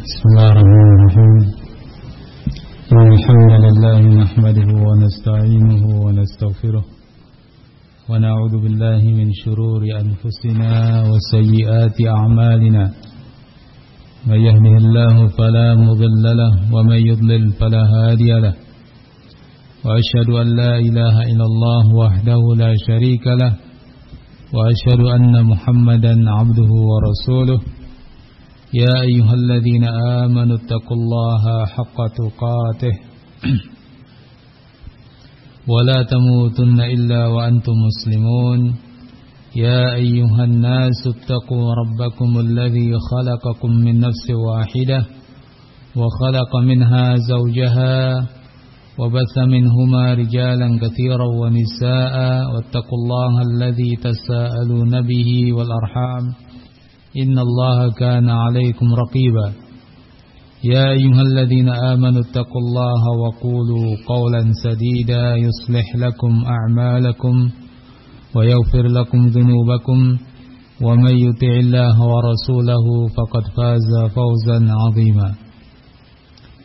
بسم الله الرحمن الرحيم الحمد لله نحمده ونستعينه ونستغفره ونعوذ بالله من شرور أنفسنا وسيئات أعمالنا من يهده الله فلا مضل له ومن يضلل فلا هادي له وأشهد أن لا إله إلا الله وحده لا شريك له وأشهد أن محمدا عبده ورسوله يا أيها الذين آمنوا اتقوا الله حق تقاته ولا تموتن إلا وأنتم مسلمون يا أيها الناس اتقوا ربكم الذي خلقكم من نفس واحدة وخلق منها زوجها وبث منهما رجالا كثيرا ونساء واتقوا الله الذي تساءلون به والأرحام إن الله كان عليكم رقيبا يا أيها الذين آمنوا اتقوا الله وقولوا قولا سديدا يصلح لكم أعمالكم ويغفر لكم ذنوبكم ومن يطع الله ورسوله فقد فاز فوزا عظيما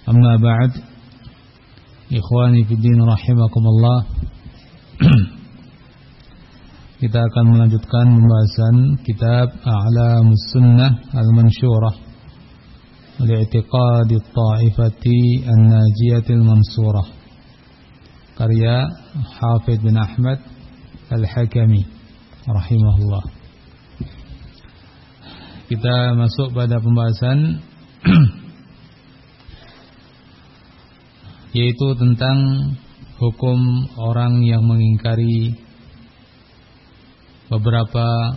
أما بعد إخواني في الدين رحمكم الله. Kita akan melanjutkan pembahasan kitab A'lamus Sunnah Al-Mansyurah Li'tiqadi Ta'ifati An-Najiyatil Mansurah, karya Hafidh bin Ahmad Al-Hakami rahimahullah. Kita masuk pada pembahasan yaitu tentang hukum orang yang mengingkari beberapa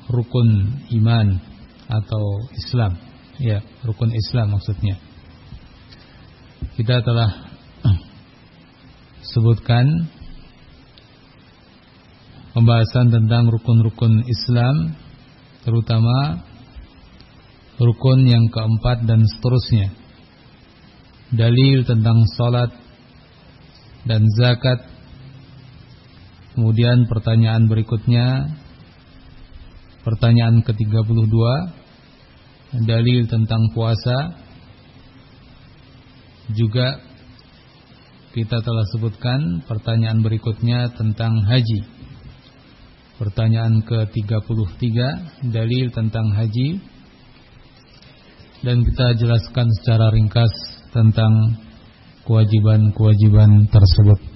rukun iman atau Islam, ya, rukun Islam maksudnya. Kita telah sebutkan pembahasan tentang rukun-rukun Islam, terutama rukun yang keempat dan seterusnya. Dalil tentang salat dan zakat. Kemudian pertanyaan berikutnya, pertanyaan ke-32, dalil tentang puasa. Juga kita telah sebutkan pertanyaan berikutnya tentang haji. Pertanyaan ke-33, dalil tentang haji. Dan kita jelaskan secara ringkas tentang kewajiban-kewajiban tersebut.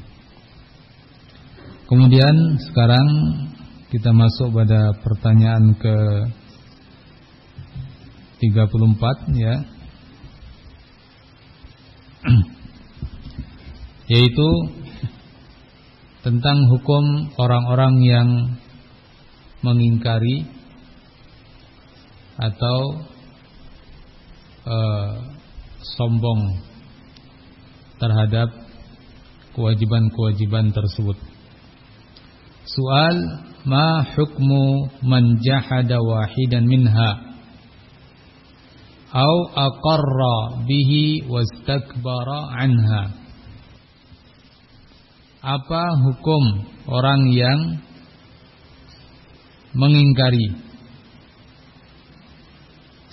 Kemudian sekarang kita masuk pada pertanyaan ke-34, ya, yaitu tentang hukum orang-orang yang mengingkari atau sombong terhadap kewajiban-kewajiban tersebut. Soal, ma hukmu man jahada wahidan minha au aqarra bihi wastakbara anha. Apa hukum orang yang mengingkari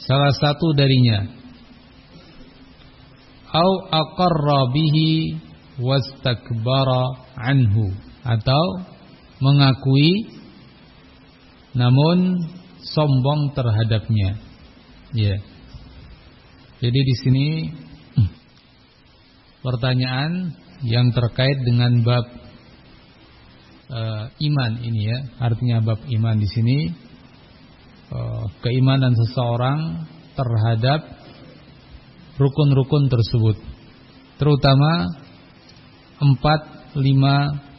salah satu darinya, au aqarra bihi wastakbara anhu, atau mengakui namun sombong terhadapnya. Ya. Jadi di sini pertanyaan yang terkait dengan bab iman ini, ya. Artinya bab iman di sini keimanan seseorang terhadap rukun-rukun tersebut, terutama 4, 5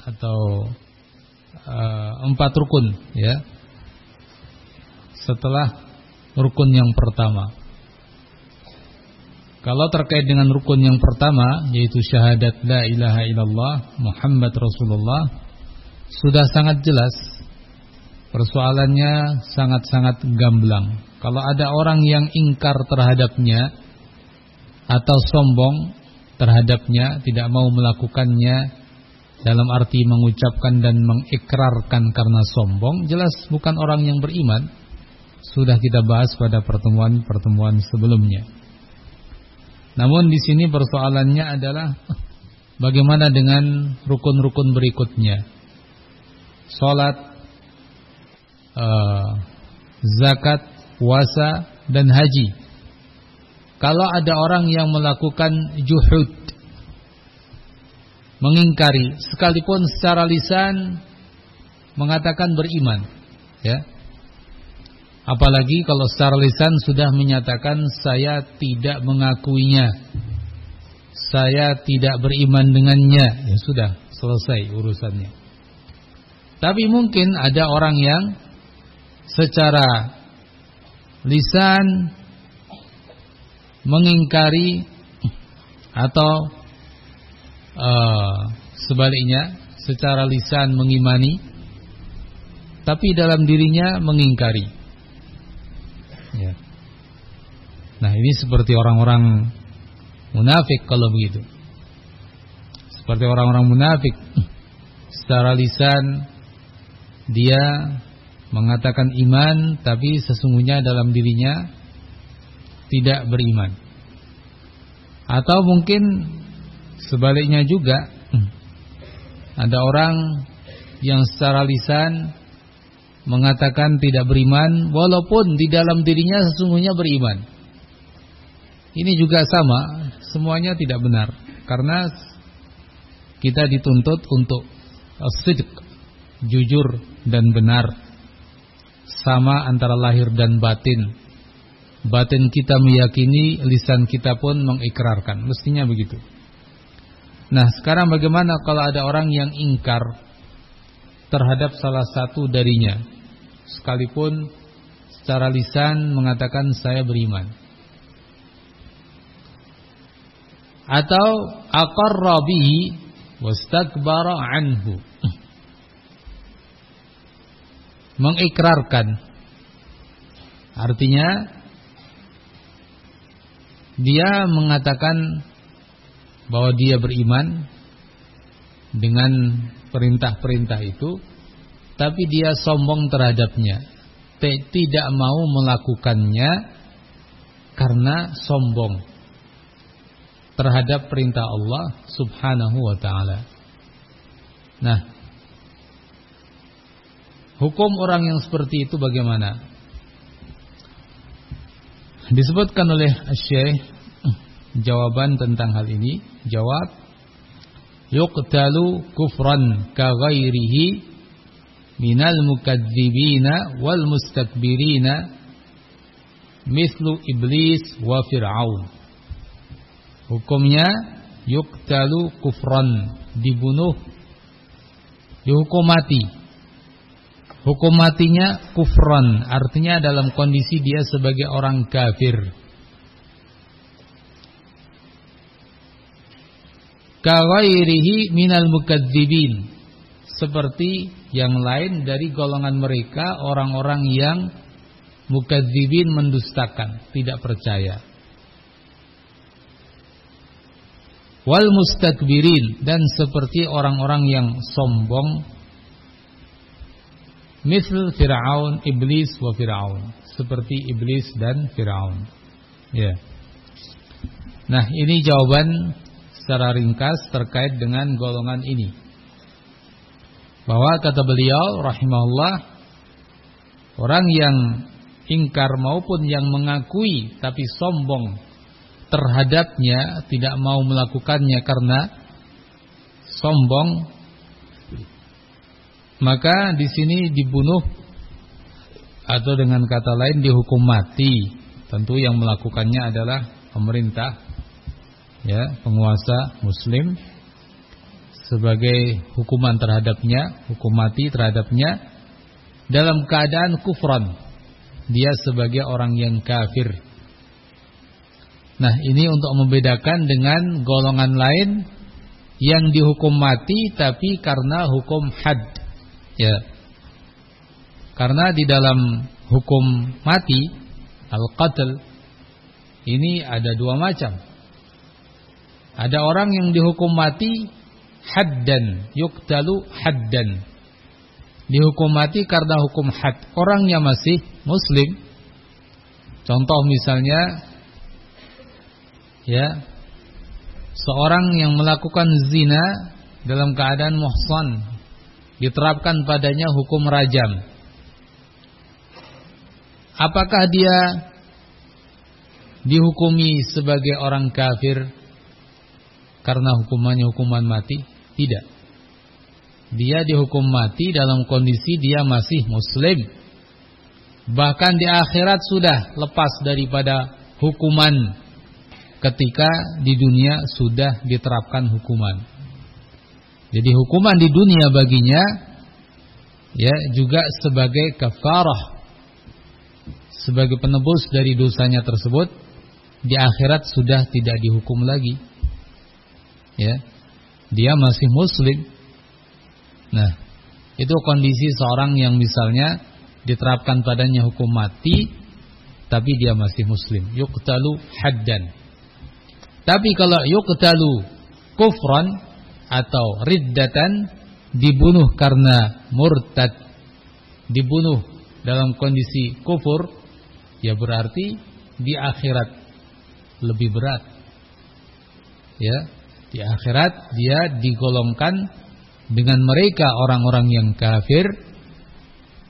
atau 4 rukun, ya, setelah rukun yang pertama. Kalau terkait dengan rukun yang pertama, yaitu syahadat la ilaha illallah Muhammad Rasulullah, sudah sangat jelas. Persoalannya sangat-sangat gamblang. Kalau ada orang yang ingkar terhadapnya atau sombong terhadapnya, tidak mau melakukannya dalam arti mengucapkan dan mengikrarkan karena sombong, jelas bukan orang yang beriman. sudah kita bahas pada pertemuan sebelumnya. Namun di sini persoalannya adalah bagaimana dengan rukun-rukun berikutnya? Salat, zakat, puasa, dan haji. Kalau ada orang yang melakukan juhud, mengingkari, sekalipun secara lisan mengatakan beriman, ya. Apalagi kalau secara lisan sudah menyatakan saya tidak mengakuinya, saya tidak beriman dengannya, ya sudah selesai urusannya. Tapi mungkin ada orang yang secara lisan mengingkari atau sebaliknya, secara lisan mengimani, tapi dalam dirinya mengingkari. Ya. Nah, ini seperti orang-orang munafik kalau begitu. Seperti orang-orang munafik, secara lisan dia mengatakan iman, tapi sesungguhnya dalam dirinya tidak beriman. Atau mungkin sebaliknya juga, ada orang yang secara lisan mengatakan tidak beriman, walaupun di dalam dirinya sesungguhnya beriman. Ini juga sama, semuanya tidak benar, karena kita dituntut untuk as-sidq, jujur dan benar, sama antara lahir dan batin. Batin kita meyakini, lisan kita pun mengikrarkan, mestinya begitu. Nah, sekarang bagaimana kalau ada orang yang ingkar terhadap salah satu darinya, sekalipun secara lisan mengatakan saya beriman, atau aqarra bihi wastakbara anhu, mengikrarkan, artinya dia mengatakan bahwa dia beriman dengan perintah-perintah itu, tapi dia sombong terhadapnya, tidak mau melakukannya karena sombong terhadap perintah Allah Subhanahu wa ta'ala. Nah, hukum orang yang seperti itu bagaimana? Disebutkan oleh Syekh jawaban tentang hal ini. Jawab, yuqtalu kufran ka ghairihi minal mukadzibina wal mustakbirina mislu iblis wa fir'aun. Hukumnya yuqtalu kufran, dibunuh, dihukum mati. Hukum matinya kufran, artinya dalam kondisi dia sebagai orang kafir. Kawairihi minal mukadzibin, seperti yang lain dari golongan mereka, orang-orang yang mukadzibin, mendustakan, tidak percaya. Wal mustakbirin, dan seperti orang-orang yang sombong, misl Fir'aun, iblis wa Fir'aun, seperti iblis dan Fir'aun. Ya. Nah, ini jawaban secara ringkas terkait dengan golongan ini. Bahwa kata beliau rahimahullah, orang yang ingkar maupun yang mengakui tapi sombong terhadapnya, tidak mau melakukannya karena sombong, maka di sini dibunuh, atau dengan kata lain dihukum mati. Tentu yang melakukannya adalah pemerintah, ya, penguasa muslim, sebagai hukuman terhadapnya, hukum mati terhadapnya dalam keadaan kufran, dia sebagai orang yang kafir. Nah, ini untuk membedakan dengan golongan lain yang dihukum mati tapi karena hukum had, ya. Karena di dalam hukum mati al-qatl ini ada dua macam. Ada orang yang dihukum mati haddan, yuqtalu haddan, dihukum mati karena hukum had, orangnya masih muslim, Contoh misalnya, ya, seorang yang melakukan zina dalam keadaan muhsan, diterapkan padanya hukum rajam. Apakah dia dihukumi sebagai orang kafir karena hukumannya hukuman mati? Tidak. Dia dihukum mati dalam kondisi dia masih muslim. Bahkan di akhirat sudah lepas daripada hukuman ketika di dunia sudah diterapkan hukuman. Jadi hukuman di dunia baginya ya juga sebagai kafarah, sebagai penebus dari dosanya tersebut. Di akhirat sudah tidak dihukum lagi. Ya. Dia masih muslim. Nah, itu kondisi seorang yang misalnya diterapkan padanya hukum mati tapi dia masih muslim, yuqtalu haddan. Tapi kalau yuqtalu kufran atau riddatan, dibunuh karena murtad, dibunuh dalam kondisi kufur, ya berarti di akhirat lebih berat. Ya, di akhirat dia digolongkan dengan mereka orang-orang yang kafir,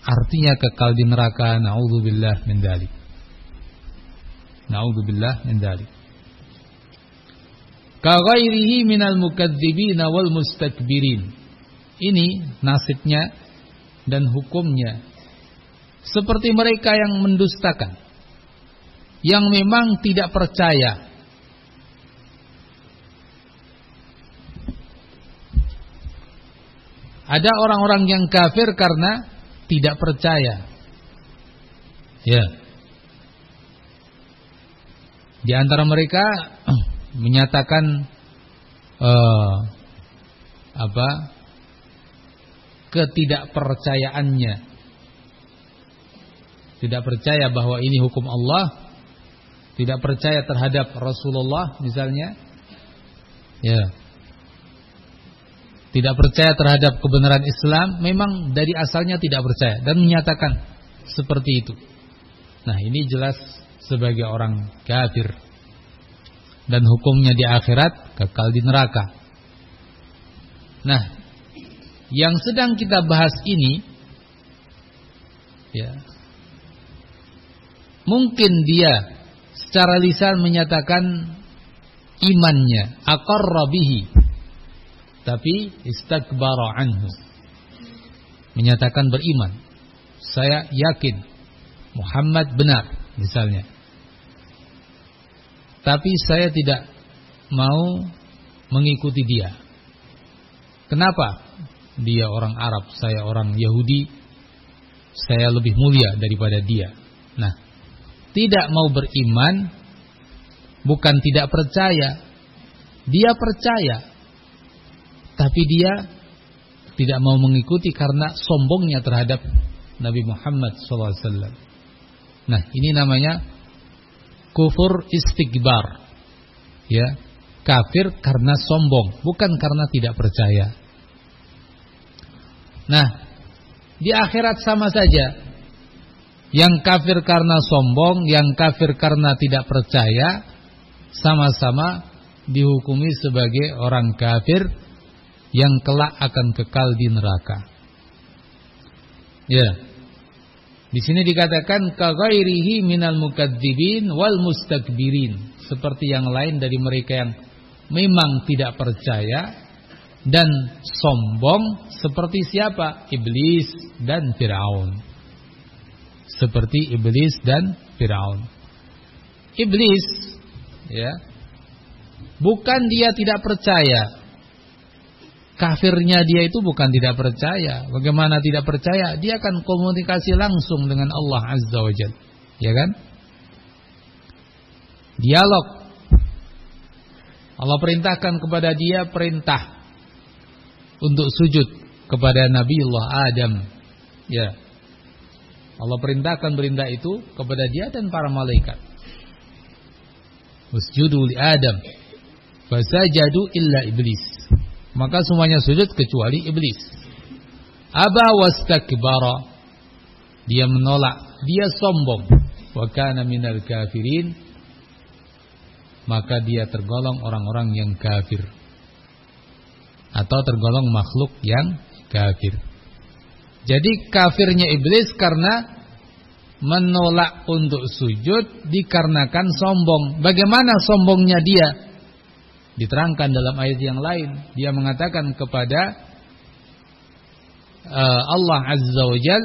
artinya kekal di neraka. Na'udzubillah min dzalik. Na'udzubillah min dzalik. Ka ghairihi minal mukadzibina wal mustakbirin. Ini nasibnya dan hukumnya seperti mereka yang mendustakan, yang memang tidak percaya. Ada orang-orang yang kafir karena tidak percaya. Ya. Di antara mereka menyatakan ketidakpercayaannya. Tidak percaya bahwa ini hukum Allah, tidak percaya terhadap Rasulullah misalnya. Ya. Tidak percaya terhadap kebenaran Islam, memang dari asalnya tidak percaya dan menyatakan seperti itu. Nah, ini jelas sebagai orang kafir. Dan hukumnya di akhirat kekal di neraka. Nah, yang sedang kita bahas ini, ya, mungkin dia secara lisan menyatakan imannya, aqarra bihi, tapi istakbara anhu, menyatakan beriman, saya yakin Muhammad benar misalnya, tapi saya tidak mau mengikuti dia. Kenapa? Dia orang Arab, saya orang Yahudi, saya lebih mulia daripada dia. Nah, tidak mau beriman bukan tidak percaya, dia percaya, tapi dia tidak mau mengikuti karena sombongnya terhadap Nabi Muhammad SAW. Nah, ini namanya kufur istikbar. Ya, kafir karena sombong, bukan karena tidak percaya. Nah, di akhirat sama saja. Yang kafir karena sombong, yang kafir karena tidak percaya, sama-sama dihukumi sebagai orang kafir yang kelak akan kekal di neraka. Ya. Di sini dikatakan ka ghairihi minal mukadzibin wal mustakbirin, seperti yang lain dari mereka yang memang tidak percaya dan sombong, seperti siapa? Iblis dan Firaun. Seperti Iblis dan Firaun. Iblis, ya, bukan dia tidak percaya. Kafirnya dia itu bukan tidak percaya. Bagaimana tidak percaya? Dia akan komunikasi langsung dengan Allah Azza wa Jalla, ya kan? Dialog. Allah perintahkan kepada dia perintah untuk sujud kepada Nabiullah Adam. Ya. Allah perintahkan perintah itu kepada dia dan para malaikat. Wasjudu li Adam fasajadu illa iblis. Maka semuanya sujud kecuali iblis. Aba wastakbara. Dia menolak, dia sombong. wa kana minal kafirin, maka dia tergolong orang-orang yang kafir atau tergolong makhluk yang kafir. Jadi kafirnya iblis karena menolak untuk sujud dikarenakan sombong. Bagaimana sombongnya dia? Diterangkan dalam ayat yang lain. Dia mengatakan kepada Allah Azza wa Jal,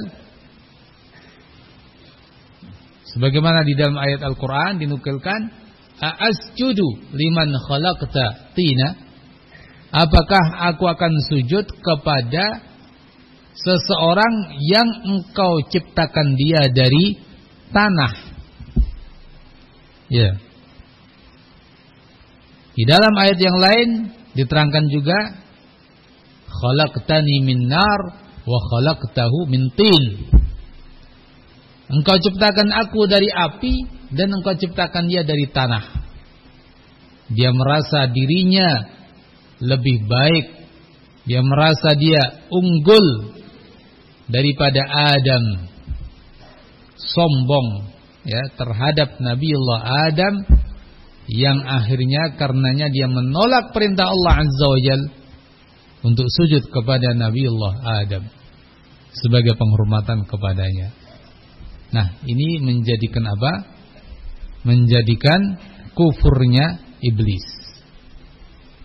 sebagaimana di dalam ayat Al-Quran dinukilkan, A'asjudu liman khalaqta tina, apakah aku akan sujud kepada seseorang yang engkau ciptakan dia dari tanah? Ya. Di dalam ayat yang lain diterangkan juga, khalaqtani min nar wa khalaqtahu min tin. Engkau ciptakan aku dari api dan engkau ciptakan dia dari tanah. Dia merasa dirinya lebih baik, dia merasa dia unggul daripada Adam, sombong ya terhadap Nabiullah Adam, yang akhirnya karenanya dia menolak perintah Allah Azza wa Jalla untuk sujud kepada Nabiullah Adam sebagai penghormatan kepadanya. Nah, ini menjadikan apa? Menjadikan kufurnya iblis.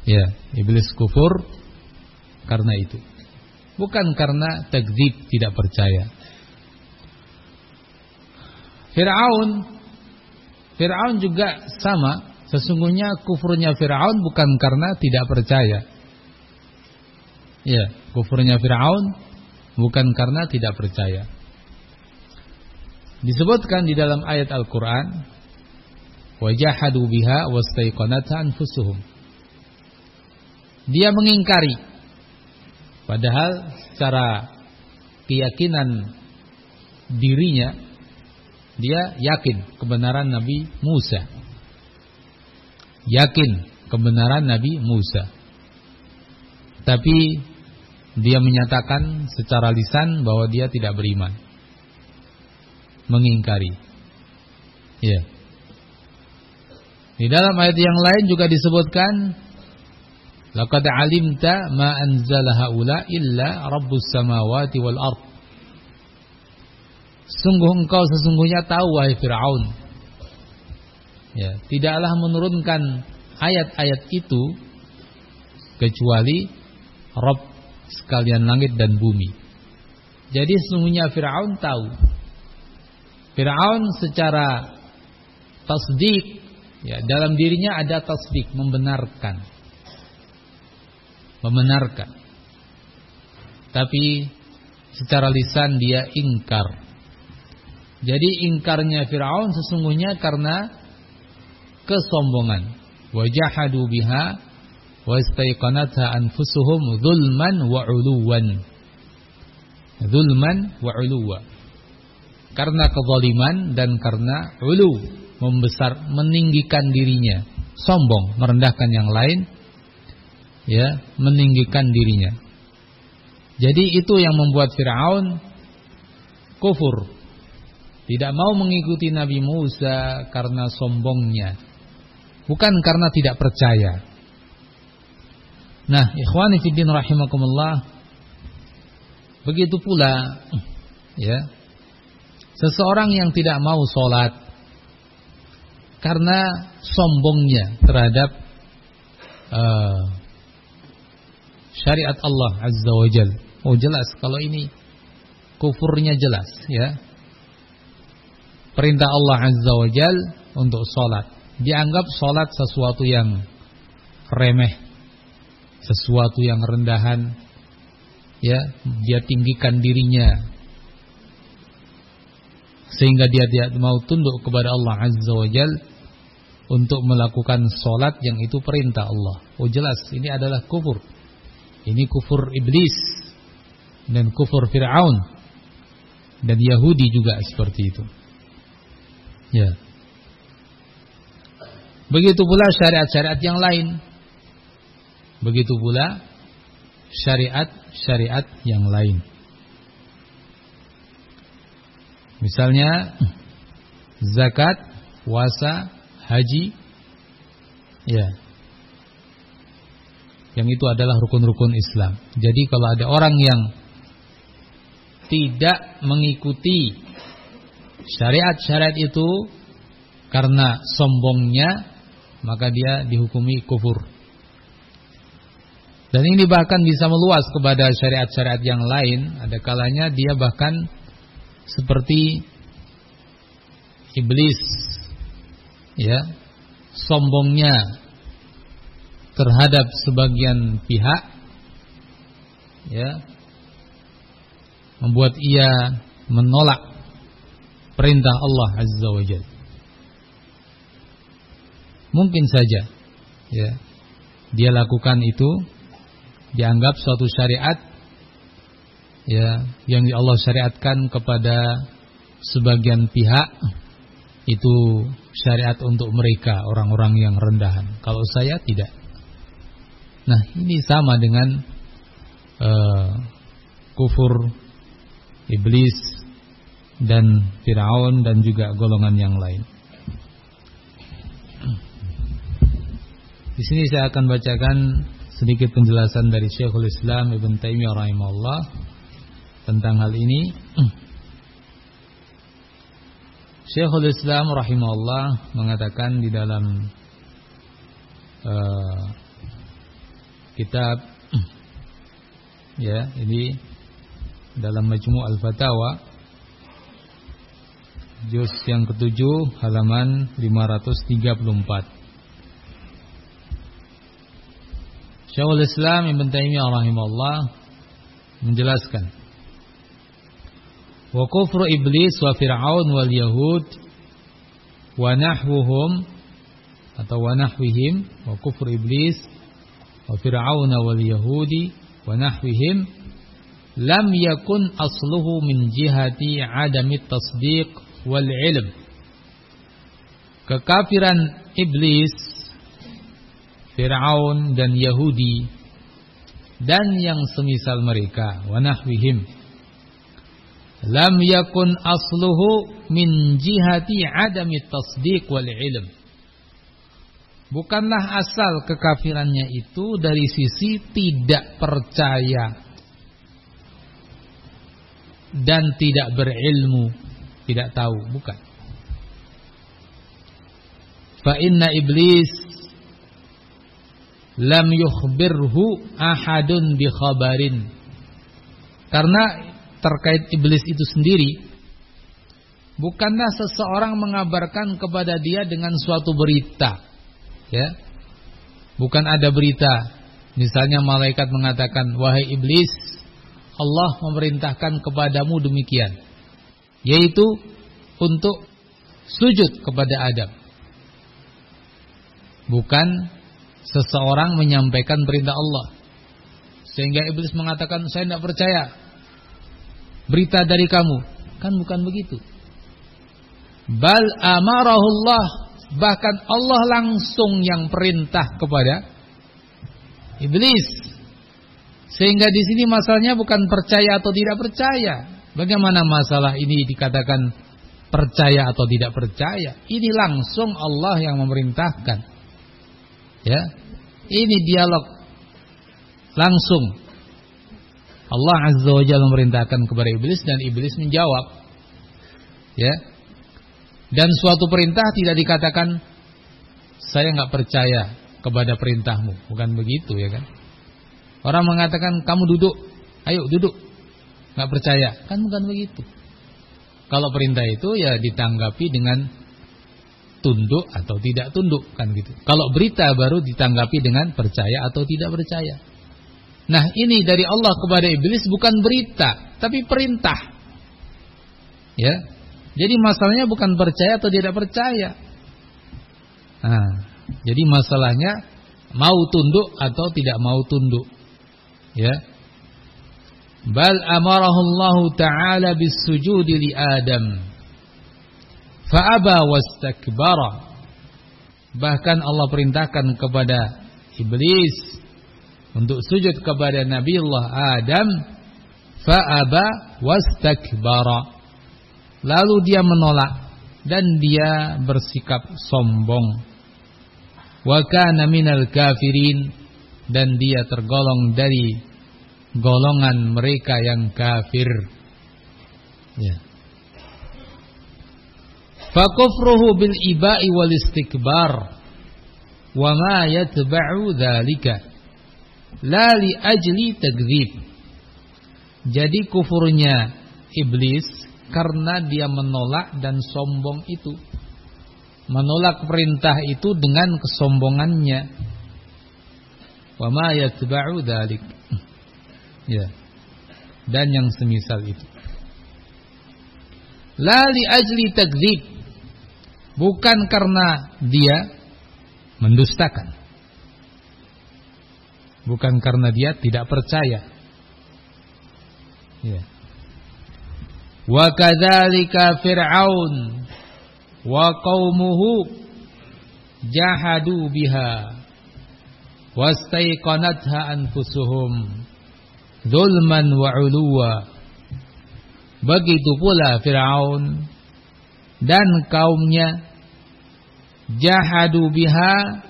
Ya, iblis kufur karena itu. Bukan karena takdzib, tidak percaya. Fir'aun juga sama. Sesungguhnya kufurnya Fir'aun bukan karena tidak percaya. Ya, kufurnya Fir'aun bukan karena tidak percaya. Disebutkan di dalam ayat Al-Quran, wajahadu biha wastaiqanatha anfusuhum. Dia mengingkari, padahal secara keyakinan dirinya dia yakin kebenaran Nabi Musa. Yakin kebenaran Nabi Musa. Tapi dia menyatakan secara lisan bahwa dia tidak beriman. Mengingkari. Ya. Di dalam ayat yang lain juga disebutkan, laqad alimta ma anzala haula illa rabbus samawati wal ard. Sungguh engkau sesungguhnya tahu wahai Fir'aun, ya, tidaklah menurunkan ayat-ayat itu kecuali Rabb sekalian langit dan bumi. Jadi sesungguhnya Fir'aun tahu. Fir'aun secara tasdik, ya, dalam dirinya ada tasdik, membenarkan. Tapi secara lisan dia ingkar. Jadi ingkarnya Fir'aun sesungguhnya karena kesombongan. Wajahadu biha wastaiqanatha anfusuhum zulman wa uluwan. Zulman wa uluwa. Karena kezaliman dan karena ulu, membesar, meninggikan dirinya, sombong, merendahkan yang lain, ya, meninggikan dirinya. Jadi itu yang membuat Fir'aun kufur. Tidak mau mengikuti Nabi Musa karena sombongnya, bukan karena tidak percaya. Nah, ikhwani fiddin rahimakumullah, begitu pula, ya, seseorang yang tidak mau sholat karena sombongnya terhadap syariat Allah Azza wa Jalla. Oh, jelas kalau ini kufurnya jelas, ya. Perintah Allah Azza wa Jal untuk sholat, dianggap sholat sesuatu yang remeh, sesuatu yang rendahan, ya, dia tinggikan dirinya sehingga dia tidak mau tunduk kepada Allah Azza wa Jal untuk melakukan sholat yang itu perintah Allah. Oh, jelas ini adalah kufur. Ini kufur iblis dan kufur Fir'aun dan Yahudi juga seperti itu. Ya. Begitu pula syariat-syariat yang lain. Begitu pula syariat-syariat yang lain. Misalnya zakat, puasa, haji, ya. Yang itu adalah rukun-rukun Islam. Jadi kalau ada orang yang tidak mengikuti syariat-syariat itu karena sombongnya, maka dia dihukumi kufur. Dan ini bahkan bisa meluas kepada syariat-syariat yang lain. Ada kalanya dia bahkan seperti iblis, ya, sombongnya terhadap sebagian pihak, ya, membuat ia menolak perintah Allah Azza wa Jalla. Mungkin saja, ya, dia lakukan itu dianggap suatu syariat, ya, yang Allah syariatkan kepada sebagian pihak, itu syariat untuk mereka, orang-orang yang rendahan. Kalau saya tidak. Nah, ini sama dengan kufur iblis dan Firaun dan juga golongan yang lain. Di sini saya akan bacakan sedikit penjelasan dari Syekhul Islam Ibn Taimiyah rahimahullah tentang hal ini. Syekhul Islam rahimahullah mengatakan di dalam kitab, ya, ini dalam Majmu' Al-Fatawa juz yang ke-7 halaman 534. Syekhul Islam Ibn Taimiyah rahimahullah menjelaskan, wa kufru iblis wa fir'aun wal yahud wa nahwuhum atau wa nahwihim, wa kufru iblis wa fir'aun wal yahudi wa nahwihim lam yakun asluhu min jihati adami tasdiq wal ilm. Kekafiran iblis, Fir'aun dan Yahudi dan yang semisal mereka, wa nahwihim, lam yakun asluhu min jihati adami tasdiq wal ilm. Bukanlah asal kekafirannya itu dari sisi tidak percaya dan tidak berilmu, tidak tahu, bukan. Fa inna iblis lam yukhbirhu ahadun bi khabarin. Karena terkait iblis itu sendiri, bukanlah seseorang mengabarkan kepada dia dengan suatu berita, ya. Bukan ada berita, misalnya malaikat mengatakan, wahai iblis, Allah memerintahkan kepadamu demikian, yaitu untuk sujud kepada Adam. Bukan seseorang menyampaikan perintah Allah sehingga iblis mengatakan, saya tidak percaya berita dari kamu. Kan bukan begitu. Bal amarahullah, bahkan Allah langsung yang perintah kepada iblis. Sehingga di sini masalahnya bukan percaya atau tidak percaya. Bagaimana masalah ini dikatakan percaya atau tidak percaya? Ini langsung Allah yang memerintahkan. Ya, ini dialog langsung. Allah Azza wa Jalla memerintahkan kepada iblis dan iblis menjawab. Ya. Dan suatu perintah tidak dikatakan saya enggak percaya kepada perintahmu, bukan begitu, ya kan? Orang mengatakan kamu duduk, ayo duduk. Enggak percaya, kan bukan begitu. Kalau perintah itu ya ditanggapi dengan tunduk atau tidak tunduk, kan gitu. Kalau berita baru ditanggapi dengan percaya atau tidak percaya. Nah, ini dari Allah kepada iblis bukan berita, tapi perintah. Ya. Jadi masalahnya bukan percaya atau tidak percaya. Nah, jadi masalahnya mau tunduk atau tidak mau tunduk. Ya. Bal amarahullahu ta'ala bis-sujudi li Adam. Fa'aba wastakbara. Bahkan Allah perintahkan kepada iblis untuk sujud kepada Nabiullah Adam. Fa'aba wastakbara. Lalu dia menolak dan dia bersikap sombong. Wa kana minal kafirin, dan dia tergolong dari golongan mereka yang kafir. Ya. Fa kufruhu bil iba'i wal istikbar wa ma yatba'u dzalika la li ajli takdzib. Jadi kufurnya iblis karena dia menolak dan sombong itu. Menolak perintah itu dengan kesombongannya. Wa ma yatba'u dzalik. Ya. Dan yang semisal itu. La li ajli takdzib, bukan karena dia mendustakan, bukan karena dia tidak percaya. Ya. Wa kadzalika Fir'aun wa qaumuhu jahadu biha wastaiqanatha anfusuhum dzulman wa 'uluwa. Begitu pula Fir'aun dan kaumnya jahadu biha,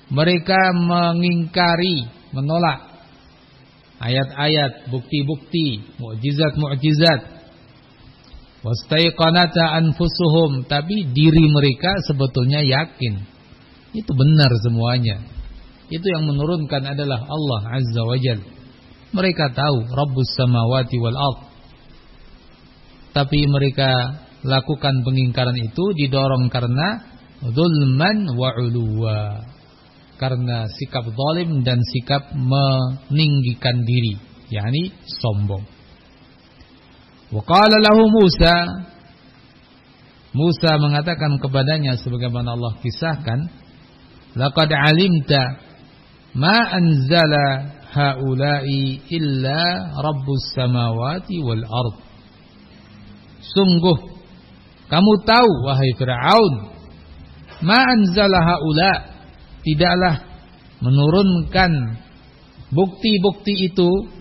mereka mengingkari, menolak ayat-ayat, bukti-bukti, mukjizat-mukjizat. Wastaiqanata anfusuhum, tapi diri mereka sebetulnya yakin itu benar semuanya. Itu yang menurunkan adalah Allah Azza wa Jalla. Mereka tahu Rabbus samawati wal ardh, tapi mereka lakukan pengingkaran itu didorong karena zulman wa 'uluwa, karena sikap zalim dan sikap meninggikan diri, yakni sombong. Wa qala lahu Musa, Musa mengatakan kepadanya sebagaimana Allah kisahkan, laqad alimta ma anzala haula'i illa rabbus samawati wal ardh. Sungguh kamu tahu wahai Fir'aun, ma anzala haula, tidaklah menurunkan bukti-bukti itu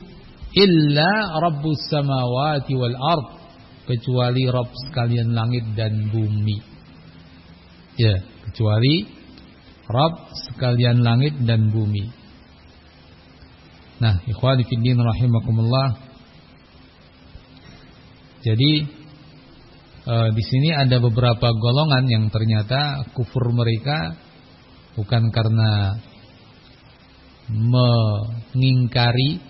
illa rabbus samawati wal ardh, kecuali Rabb sekalian langit dan bumi. Ya, kecuali Rabb sekalian langit dan bumi. Nah, ikhwani fiddin rahimakumullah. Jadi di sini ada beberapa golongan yang ternyata kufur mereka bukan karena mengingkari,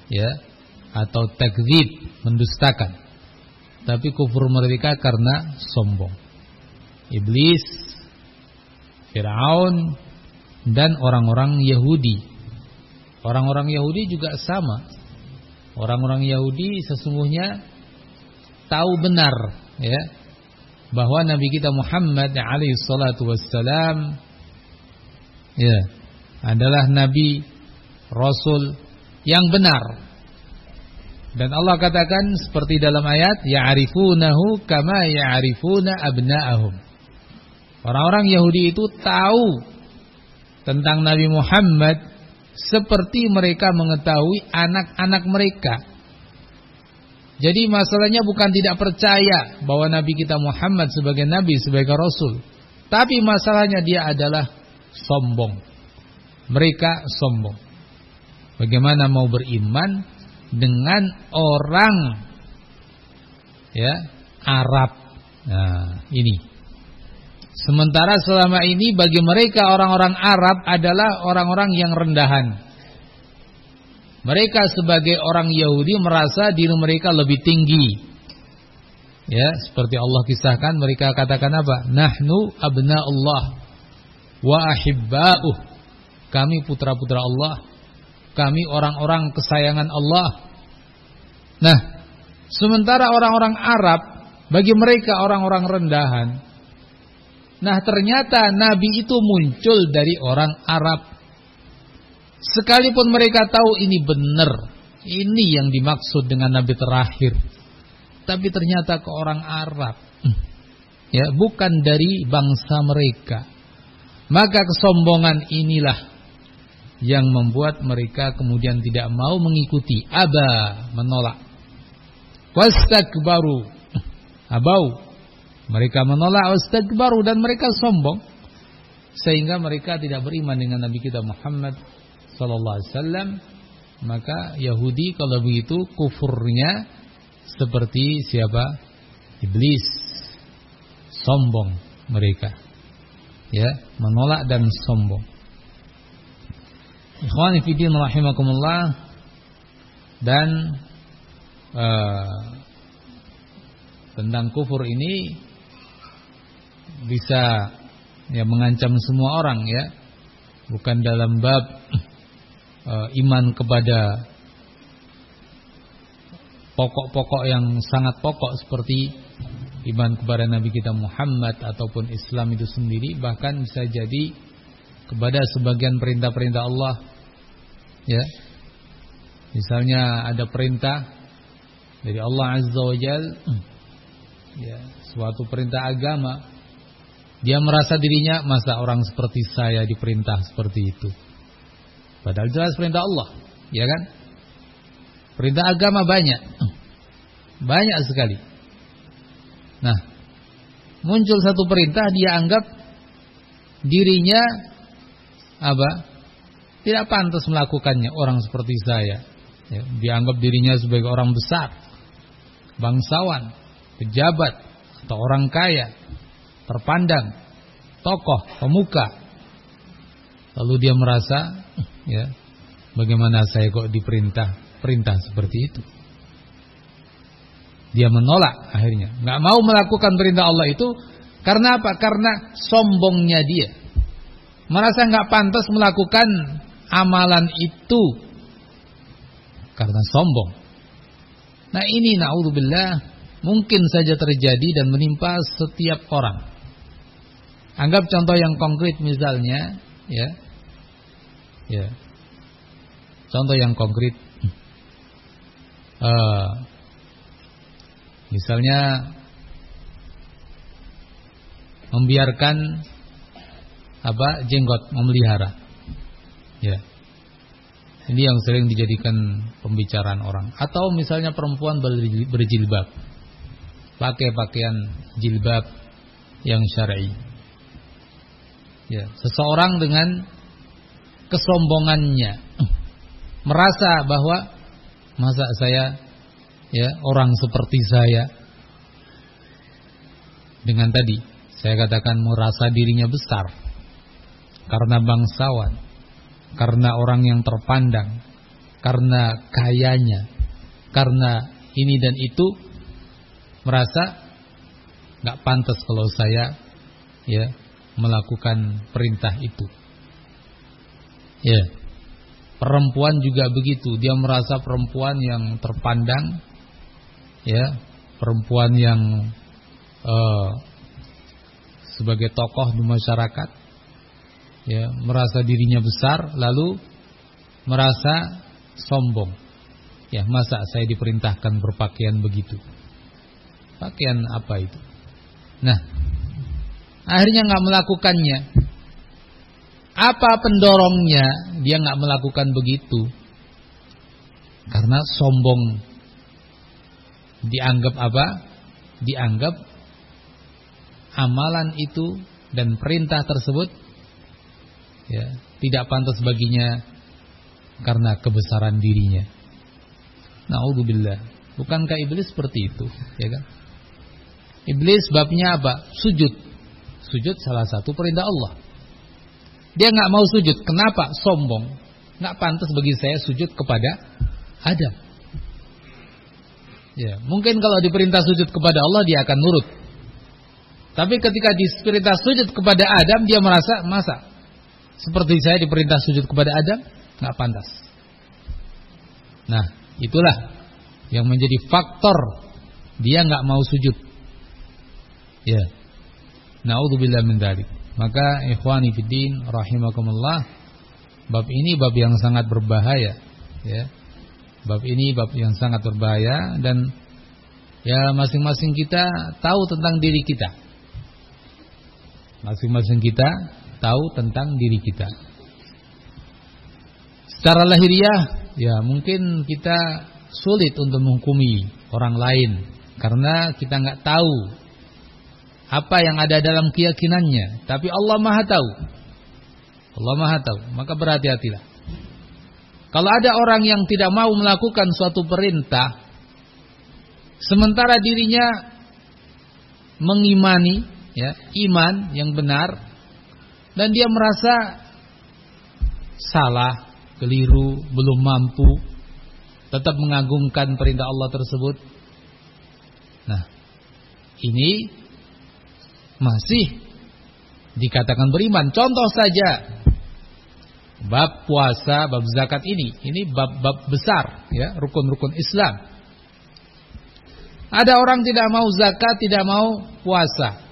ya, atau takdzib, mendustakan, tapi kufur mereka karena sombong. Iblis, Fir'aun, dan orang-orang Yahudi. Orang-orang Yahudi juga sama. Orang-orang Yahudi sesungguhnya tahu benar, ya, bahwa Nabi kita Muhammad alaihi salatu wassalam, ya, adalah Nabi Rasul yang benar. Dan Allah katakan seperti dalam ayat, ya'rifunahu kama ya'rifuna abna'ahum. Orang-orang Yahudi itu tahu tentang Nabi Muhammad seperti mereka mengetahui anak-anak mereka. Jadi masalahnya bukan tidak percaya bahwa Nabi kita Muhammad sebagai Nabi, sebagai Rasul, tapi masalahnya dia adalah sombong. Mereka sombong. Bagaimana mau beriman dengan orang, ya, Arab? Nah, ini. Sementara selama ini bagi mereka orang-orang Arab adalah orang-orang yang rendahan. Mereka sebagai orang Yahudi merasa diri mereka lebih tinggi. Ya, seperti Allah kisahkan, mereka katakan apa? Nahnu abna'ullah wa ahibba'uh. Kami putra-putra Allah. Kami orang-orang kesayangan Allah. Nah, sementara orang-orang Arab bagi mereka orang-orang rendahan. Nah, ternyata Nabi itu muncul dari orang Arab. Sekalipun mereka tahu ini benar, ini yang dimaksud dengan Nabi terakhir, tapi ternyata ke orang Arab, ya, bukan dari bangsa mereka. Maka kesombongan inilah yang membuat mereka kemudian tidak mau mengikuti, menolak. Wastakbaru, abau, Mereka menolak wastakbaru, dan mereka sombong sehingga mereka tidak beriman dengan Nabi kita Muhammad sallallahu alaihi wasallam. Maka Yahudi kalau begitu kufurnya seperti siapa? Iblis. Sombong mereka. Ya, menolak dan sombong. Ikhwani fillah rahimakumullah. Dan tentang kufur ini bisa ya mengancam semua orang ya. Bukan dalam bab iman kepada pokok-pokok yang sangat pokok seperti iman kepada Nabi kita Muhammad ataupun Islam itu sendiri, bahkan bisa jadi kepada sebagian perintah-perintah Allah ya. Misalnya ada perintah dari Allah Azza wa Jal ya, suatu perintah agama, dia merasa dirinya, masa orang seperti saya diperintah seperti itu, padahal jelas perintah Allah ya kan. Perintah agama banyak sekali. Nah, muncul satu perintah, dia anggap dirinya apa? Tidak pantas melakukannya orang seperti saya. Ya, dia anggap dirinya sebagai orang besar, bangsawan, pejabat, atau orang kaya, terpandang, tokoh, pemuka. Lalu dia merasa, ya, bagaimana saya kok perintah seperti itu? Dia menolak akhirnya, nggak mau melakukan perintah Allah itu. Karena apa? Karena sombongnya dia, merasa nggak pantas melakukan amalan itu karena sombong. Nah ini na'udzubillah mungkin saja terjadi dan menimpa setiap orang. Anggap contoh yang konkret misalnya, ya. Contoh yang konkret, misalnya membiarkan jenggot, memelihara. Ya. Ini yang sering dijadikan pembicaraan orang. Atau misalnya perempuan berjilbab, pakai pakaian jilbab yang syar'i. Ya, seseorang dengan kesombongannya merasa bahwa masa saya ya orang seperti saya, dengan tadi saya katakan merasa dirinya besar karena bangsawan, karena orang yang terpandang, karena kayanya, karena ini dan itu, merasa nggak pantas kalau saya ya melakukan perintah itu. Ya, perempuan juga begitu, dia merasa perempuan yang terpandang, ya, perempuan yang sebagai tokoh di masyarakat, ya, merasa dirinya besar, lalu merasa sombong. Ya, masa saya diperintahkan berpakaian begitu? Pakaian apa itu? Nah, akhirnya nggak melakukannya. Apa pendorongnya dia nggak melakukan begitu? Karena sombong. Dianggap apa? Dianggap amalan itu dan perintah tersebut ya tidak pantas baginya karena kebesaran dirinya. Na'udzubillah. Bukankah iblis seperti itu, ya kan? Iblis babnya apa? Sujud. Sujud salah satu perintah Allah. Dia nggak mau sujud. Kenapa? Sombong. Nggak pantas bagi saya sujud kepada Adam. Ya, mungkin kalau diperintah sujud kepada Allah dia akan nurut. Tapi ketika diperintah sujud kepada Adam, dia merasa, masa seperti saya diperintah sujud kepada Adam? Nggak pantas. Nah, itulah yang menjadi faktor dia nggak mau sujud. Ya, na'udzubillah min dzalik. Maka ikhwani fiddin rahimakumullah, bab ini bab yang sangat berbahaya, ya. Bab ini bab yang sangat berbahaya, dan ya masing-masing kita tahu tentang diri kita. Masing-masing kita tahu tentang diri kita. Secara lahiriah ya mungkin kita sulit untuk menghukumi orang lain karena kita nggak tahu apa yang ada dalam keyakinannya, tapi Allah Maha tahu. Allah Maha tahu, maka berhati-hatilah. Kalau ada orang yang tidak mau melakukan suatu perintah, sementara dirinya mengimani, ya, iman yang benar, dan dia merasa salah, keliru, belum mampu, tetap mengagungkan perintah Allah tersebut. Nah, ini masih dikatakan beriman. Contoh saja, bab puasa, bab zakat ini bab-bab besar, ya, rukun-rukun Islam. Ada orang tidak mau zakat, tidak mau puasa,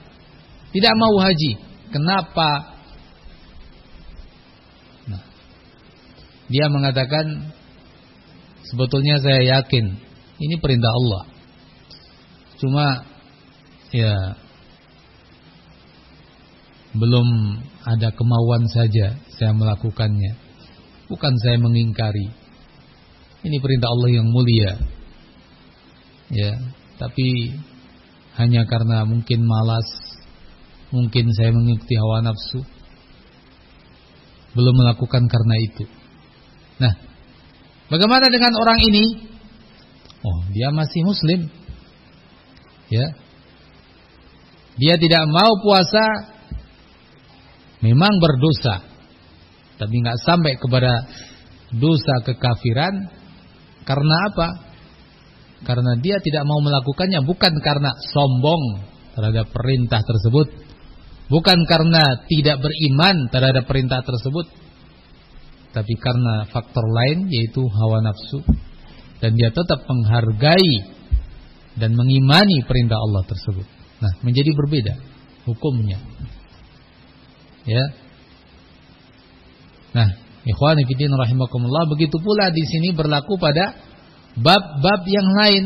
tidak mau haji. Kenapa? Nah, dia mengatakan, sebetulnya saya yakin ini perintah Allah, cuma ya belum ada kemauan saja saya melakukannya. Bukan saya mengingkari, ini perintah Allah yang mulia, ya, tapi hanya karena mungkin malas, mungkin saya mengikuti hawa nafsu, belum melakukan karena itu. Nah, bagaimana dengan orang ini? Oh, dia masih muslim, ya, dia tidak mau puasa, memang berdosa, tapi nggak sampai kepada dosa kekafiran. Karena apa? Karena dia tidak mau melakukannya bukan karena sombong terhadap perintah tersebut, bukan karena tidak beriman terhadap perintah tersebut, tapi karena faktor lain, yaitu hawa nafsu, dan dia tetap menghargai dan mengimani perintah Allah tersebut. Nah, menjadi berbeda hukumnya. Ya. Nah, ikhwani fillah rahimakumullah, begitu pula di sini berlaku pada bab-bab yang lain,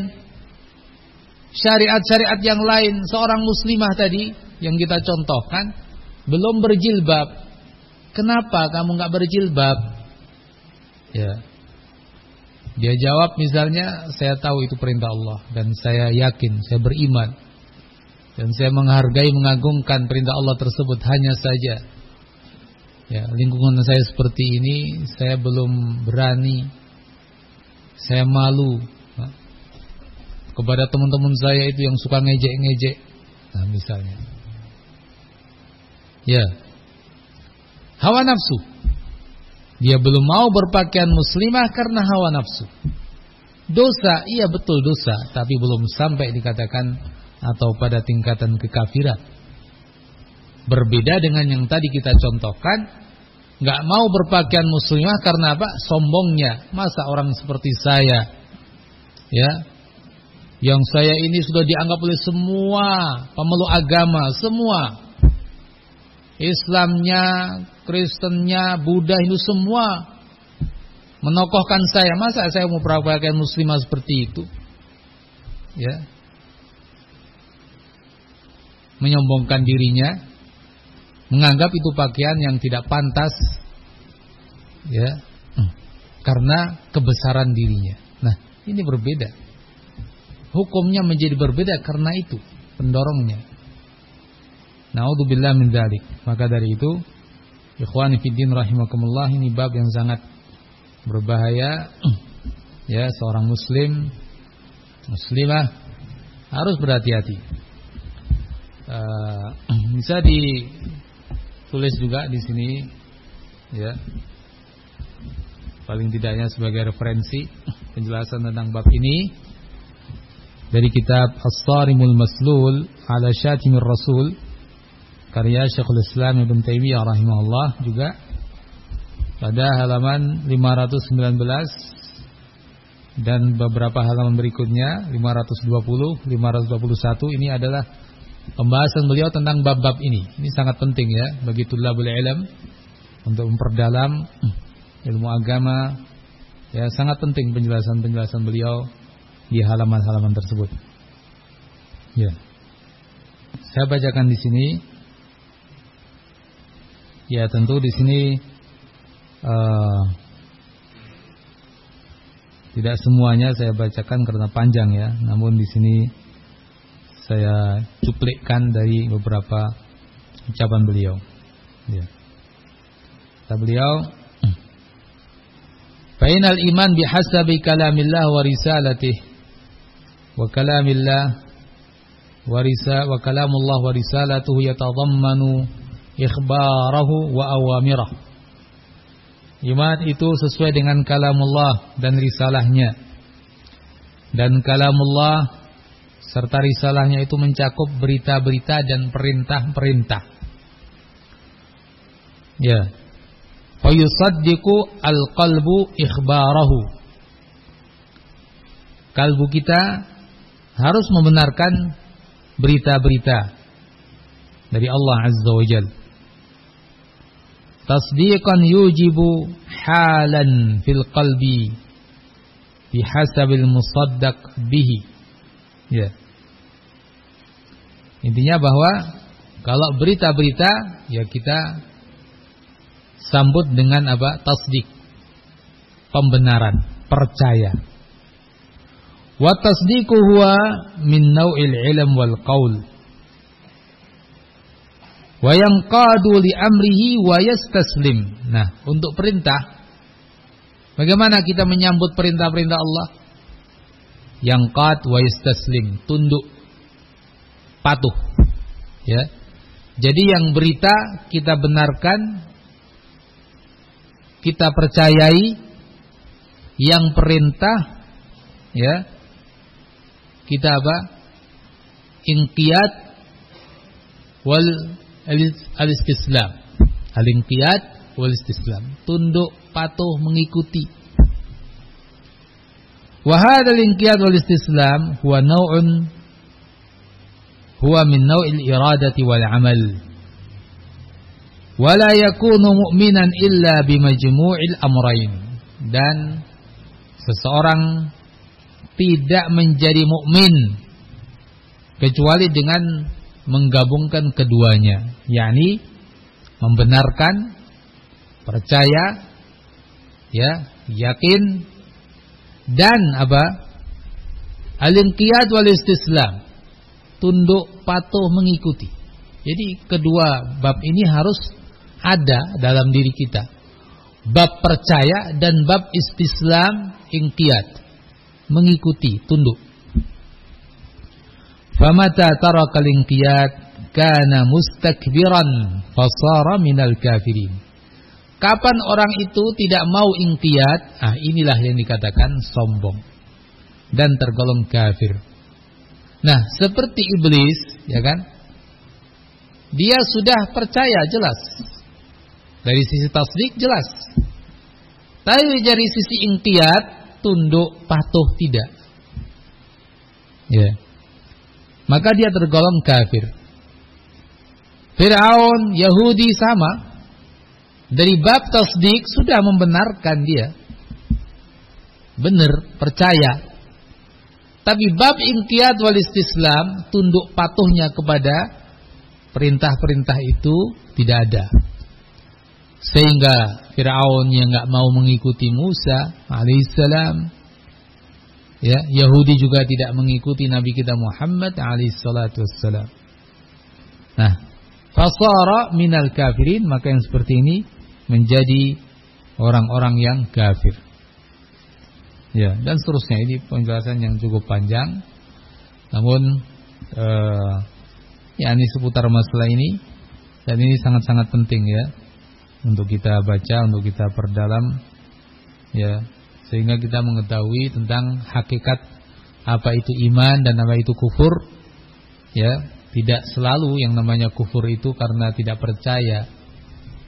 syariat-syariat yang lain. Seorang muslimah tadi yang kita contohkan belum berjilbab. Kenapa kamu enggak berjilbab? Ya. Dia jawab misalnya, saya tahu itu perintah Allah dan saya yakin, saya beriman, dan saya menghargai, mengagungkan perintah Allah tersebut. Hanya saja, ya, lingkungan saya seperti ini, saya belum berani, saya malu, nah, kepada teman-teman saya itu yang suka ngejek-ngejek. Nah, misalnya, ya, hawa nafsu. Dia belum mau berpakaian muslimah karena hawa nafsu. Dosa, iya betul dosa, tapi belum sampai dikatakan atau pada tingkatan kekafiran. Berbeda dengan yang tadi kita contohkan, nggak mau berpakaian muslimah karena apa? Sombongnya. Masa orang seperti saya, ya, yang saya ini sudah dianggap oleh semua pemeluk agama, semua, Islamnya, Kristennya, Buddha, Hindu, semua menokohkan saya. Masa saya mau berpakaian muslimah seperti itu? Ya, menyombongkan dirinya, menganggap itu pakaian yang tidak pantas, ya, karena kebesaran dirinya. Nah, ini berbeda. Hukumnya menjadi berbeda karena itu pendorongnya. Na'udzubillah min dzalik. Maka dari itu, ikhwani fiddin rahimakumullah, ini bab yang sangat berbahaya. Ya, seorang muslim, muslimah harus berhati-hati. Bisa ditulis juga di sini, ya, paling tidaknya sebagai referensi penjelasan tentang bab ini dari kitab As-Sarimul Maslul ala Syatimir Rasul, karya Syekhul Islam Ibnu Taimiyah rahimahullah, juga pada halaman 519 dan beberapa halaman berikutnya 520, 521. Ini adalah pembahasan beliau tentang bab-bab ini. Ini sangat penting, ya, bagi tulabul ilm untuk memperdalam ilmu agama. Ya, sangat penting penjelasan-penjelasan beliau di halaman-halaman tersebut. Ya. Saya bacakan di sini. Ya, tentu di sini tidak semuanya saya bacakan karena panjang, ya. Namun di sini saya cuplikkan dari beberapa ucapan beliau. Ya. Kata beliau, "Fainal iman bihasabi kalamillah wa risalatihi wa kalamillah wa kalamullah wa risalatuhu yatadammanu ikhbarahu wa awamirah." Iman itu sesuai dengan kalamullah dan risalahnya. Dan kalamullah serta risalahnya itu mencakup berita-berita dan perintah-perintah. Ya. Fa yusaddiqu al-qalbu ikhbarahu. Kalbu kita harus membenarkan berita-berita dari Allah Azza wa Jalla. Tasdiqan yujibu halan fil qalbi bihasabil musaddaq bihi. Ya. Intinya bahwa kalau berita-berita ya kita sambut dengan apa? Tasdik. Pembenaran, percaya. Wa tasdiqu huwa min naw'il ilm wal qaul. Wa yanqadu li amrihi wa yastaslim. Nah, untuk perintah, bagaimana kita menyambut perintah-perintah Allah? Yanqad wa yastaslim, tunduk, patuh. Ya. Jadi yang berita kita benarkan, kita percayai. Yang perintah ya kita apa? Inqiyad wal al-istislam. Al-inqiyad wal istislam, tunduk, patuh, mengikuti. Wa hadzal inqiyad wal istislam huwa min naw'il iradati wal amal. Wa la yakunu mu'minan illa bimajmu'il amrayn. Dan seseorang tidak menjadi mukmin kecuali dengan menggabungkan keduanya, yakni membenarkan, percaya, ya, yakin, dan apa? Al-inqiyad wal istislam, tunduk, patuh, mengikuti. Jadi kedua bab ini harus ada dalam diri kita. Bab percaya dan bab istislam, inqiyad, mengikuti, tunduk. Famata tarakal inqiyad kana mustakbiran fasara minal kafirin. Kapan orang itu tidak mau inqiyad, inilah yang dikatakan sombong dan tergolong kafir. Nah, seperti iblis, ya kan? Dia sudah percaya jelas. Dari sisi tasdik jelas. Tapi dari sisi inqiyad, tunduk, patuh tidak. Ya. Maka dia tergolong kafir. Fir'aun, Yahudi sama. Dari bab tasdik sudah membenarkan dia. Benar, percaya. Tapi bab inqiyad wal istislam, tunduk patuhnya kepada perintah-perintah itu tidak ada. Sehingga Fir'aun yang enggak mau mengikuti Musa alaihissalam, ya, Yahudi juga tidak mengikuti Nabi kita Muhammad alaihissalatu wassalam. Nah, fasara minal kafirin, maka yang seperti ini menjadi orang-orang yang kafir. Ya, dan seterusnya, ini penjelasan yang cukup panjang. Namun ya, ini seputar masalah ini, dan ini sangat-sangat penting ya untuk kita baca, untuk kita perdalam, ya, sehingga kita mengetahui tentang hakikat apa itu iman dan apa itu kufur. Ya, tidak selalu yang namanya kufur itu karena tidak percaya.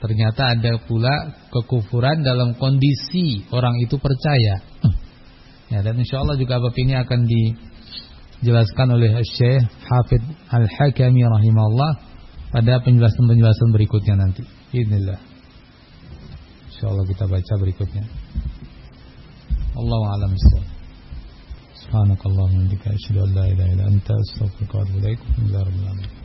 Ternyata ada pula kekufuran dalam kondisi orang itu percaya. Ya, dan insyaallah juga bab ini akan dijelaskan oleh Syekh Hafidz Al-Hakami rahimahullah pada penjelasan-penjelasan berikutnya nanti. Bismillah. Insyaallah kita baca berikutnya. Allahu a'lam bissawab. Subhanakallahumma wa bihamdika asyhadu an la ilaha illa anta astaghfiruka wa atubu ilaik. Alhamdulillahirabbil alamin.